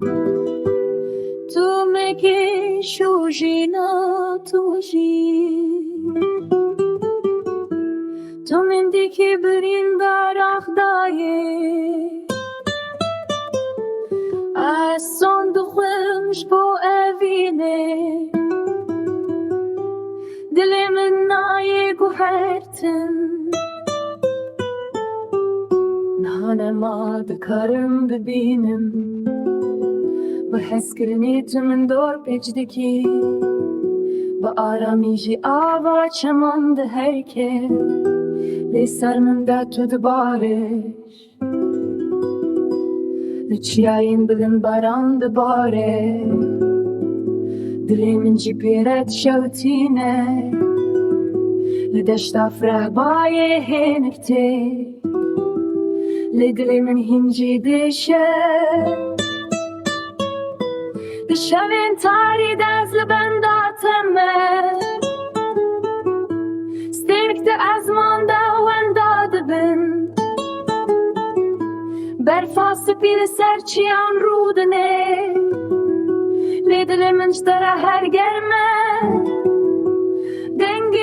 Tu me kishujina tuji Tu mindi ki brinda rakhdaye As صندوقش با evine Dilimin naye guhertin Nahane بکارم ببینم و حس کردنی تو من دور پیچیدگی با آرامیجی آوا چمان ده هر که لی سر من ده تو دبارش لچیاین بدن باران دباره دلی من جی پیرت شوتینه لدشت افرح بای هنکته لدلی من هنجی دشه دشمن تاری دست لبنداتمه سترکت از مانده و انداده بن برفاس پیر سرچیان رودنه لیدل منش داره هر گرمه دنگی